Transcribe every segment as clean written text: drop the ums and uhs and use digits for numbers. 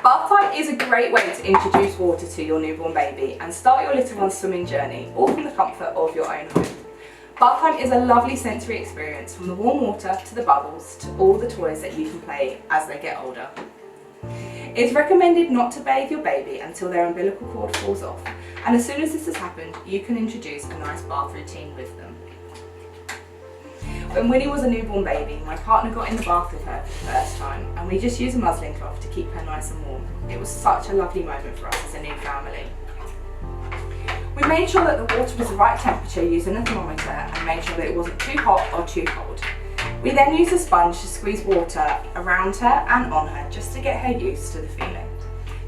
Bath time is a great way to introduce water to your newborn baby and start your little one's swimming journey, all from the comfort of your own home. Bath time is a lovely sensory experience, from the warm water to the bubbles to all the toys that you can play as they get older. It's recommended not to bathe your baby until their umbilical cord falls off, and as soon as this has happened, you can introduce a nice bath routine with them. When Winnie was a newborn baby, my partner got in the bath with her for the first time, and we just used a muslin cloth to keep her nice and warm. It was such a lovely moment for us as a new family. We made sure that the water was the right temperature using a thermometer and made sure that it wasn't too hot or too cold. We then used a sponge to squeeze water around her and on her just to get her used to the feeling.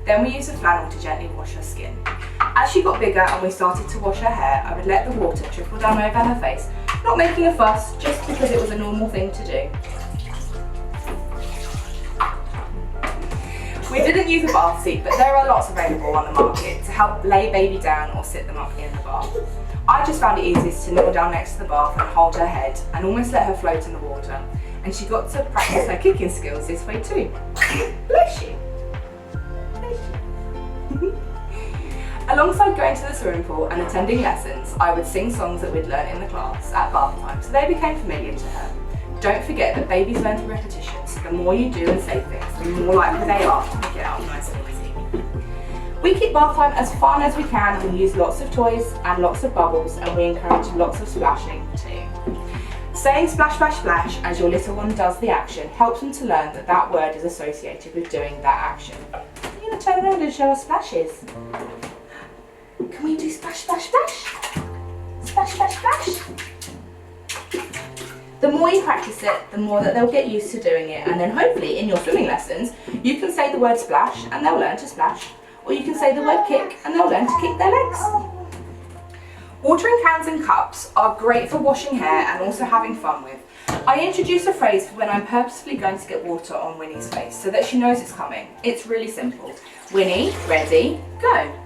Then we used a flannel to gently wash her skin. As she got bigger and we started to wash her hair, I would let the water trickle down over her face, not making a fuss, just because it was a normal thing to do. We didn't use a bath seat, but there are lots available on the market to help lay baby down or sit them up in the bath. I just found it easiest to kneel down next to the bath and hold her head and almost let her float in the water. And she got to practice her kicking skills this way too. Bless you. Alongside going to the swimming pool and attending lessons, I would sing songs that we'd learnt in the class at bath time, so they became familiar to her. Don't forget that babies learn through repetition, so the more you do and say things, the more likely they are to pick it up nice and easy. We keep bath time as fun as we can and use lots of toys and lots of bubbles, and we encourage lots of splashing too. Saying splash, splash, splash as your little one does the action helps them to learn that that word is associated with doing that action. You're going to turn around and show us splashes. Can we do splash, splash, splash? Splash, splash, splash. The more you practice it, the more that they'll get used to doing it, and then hopefully in your swimming lessons, you can say the word splash and they'll learn to splash, or you can say the word kick and they'll learn to kick their legs. Watering cans and cups are great for washing hair and also having fun with. I introduce a phrase for when I'm purposefully going to get water on Winnie's face so that she knows it's coming. It's really simple. Winnie, ready, go.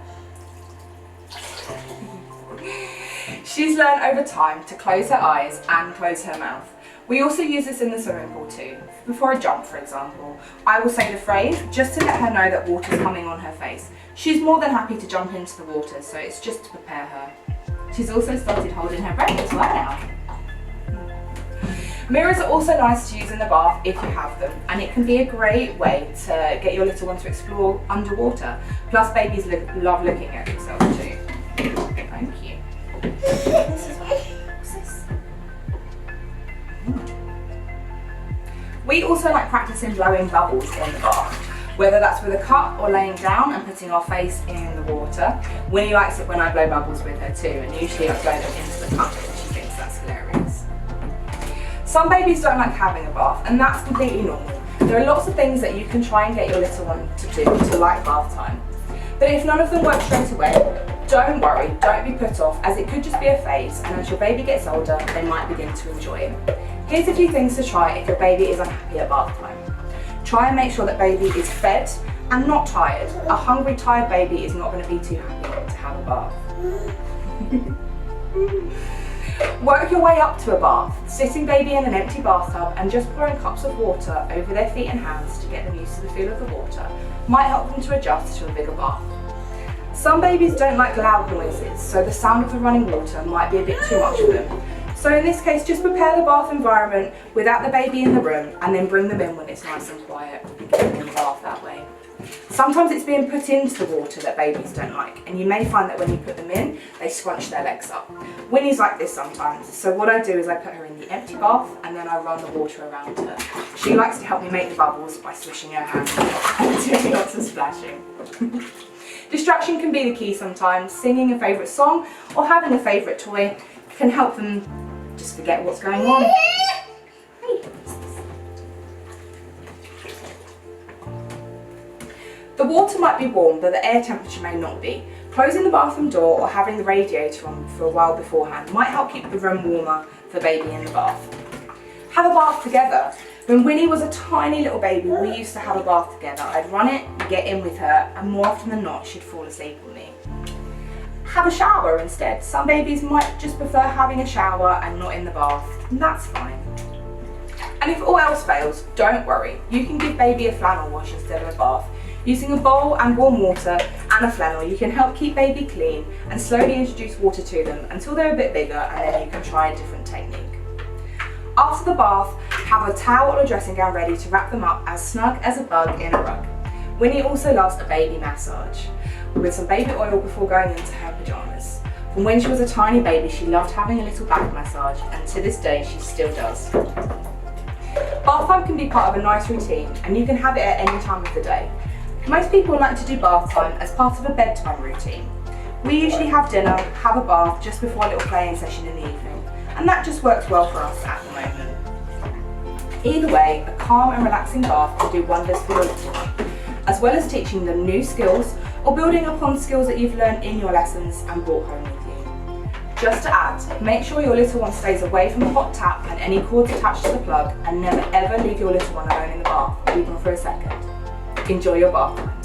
She's learned over time to close her eyes and close her mouth. We also use this in the swimming pool too. Before a jump, for example, I will say the phrase just to let her know that water's coming on her face. She's more than happy to jump into the water, so it's just to prepare her. She's also started holding her breath as well now. Mirrors are also nice to use in the bath if you have them, and it can be a great way to get your little one to explore underwater. Plus babies love looking at themselves too. Thank you. What's this? We also like practicing blowing bubbles in the bath, whether that's with a cup or laying down and putting our face in the water. Winnie likes it when I blow bubbles with her too, and usually I blow them into the cup and she thinks that's hilarious. Some babies don't like having a bath, and that's completely normal. There are lots of things that you can try and get your little one to do to like bath time. But if none of them work straight away, don't worry, don't be put off, as it could just be a phase, and as your baby gets older, they might begin to enjoy it. Here's a few things to try if your baby is unhappy at bath time. Try and make sure that baby is fed and not tired. A hungry, tired baby is not going to be too happy to have a bath. Work your way up to a bath, sitting baby in an empty bathtub and just pouring cups of water over their feet and hands to get them used to the feel of the water might help them to adjust to a bigger bath. Some babies don't like loud noises, so the sound of the running water might be a bit too much for them. So in this case, just prepare the bath environment without the baby in the room and then bring them in when it's nice and quiet and get them in the bath that way. Sometimes it's being put into the water that babies don't like, and you may find that when you put them in, they scrunch their legs up. Winnie's like this sometimes, so what I do is I put her in the empty bath and then I run the water around her. She likes to help me make the bubbles by swishing her hands and doing lots of splashing. Distraction can be the key sometimes. Singing a favourite song or having a favourite toy can help them just forget what's going on. The water might be warm, but the air temperature may not be. Closing the bathroom door or having the radiator on for a while beforehand might help keep the room warmer for baby in the bath. Have a bath together. When Winnie was a tiny little baby, we used to have a bath together. I'd run it, get in with her, and more often than not, she'd fall asleep with me. Have a shower instead. Some babies might just prefer having a shower and not in the bath, and that's fine. And if all else fails, don't worry. You can give baby a flannel wash instead of a bath. Using a bowl and warm water and a flannel, you can help keep baby clean and slowly introduce water to them until they're a bit bigger, and then you can try a different technique. After the bath, have a towel or a dressing gown ready to wrap them up as snug as a bug in a rug. Winnie also loves a baby massage with some baby oil before going into her pyjamas. From when she was a tiny baby, she loved having a little back massage, and to this day she still does. Bath time can be part of a nice routine, and you can have it at any time of the day. Most people like to do bath time as part of a bedtime routine. We usually have dinner, have a bath just before a little playing session in the evening, and that just works well for us at the moment. Either way, a calm and relaxing bath can do wonders for your little one, as well as teaching them new skills or building upon skills that you've learned in your lessons and brought home with you. Just to add, make sure your little one stays away from the hot tap and any cords attached to the plug, and never ever leave your little one alone in the bath, even for a second. Enjoy your bath time.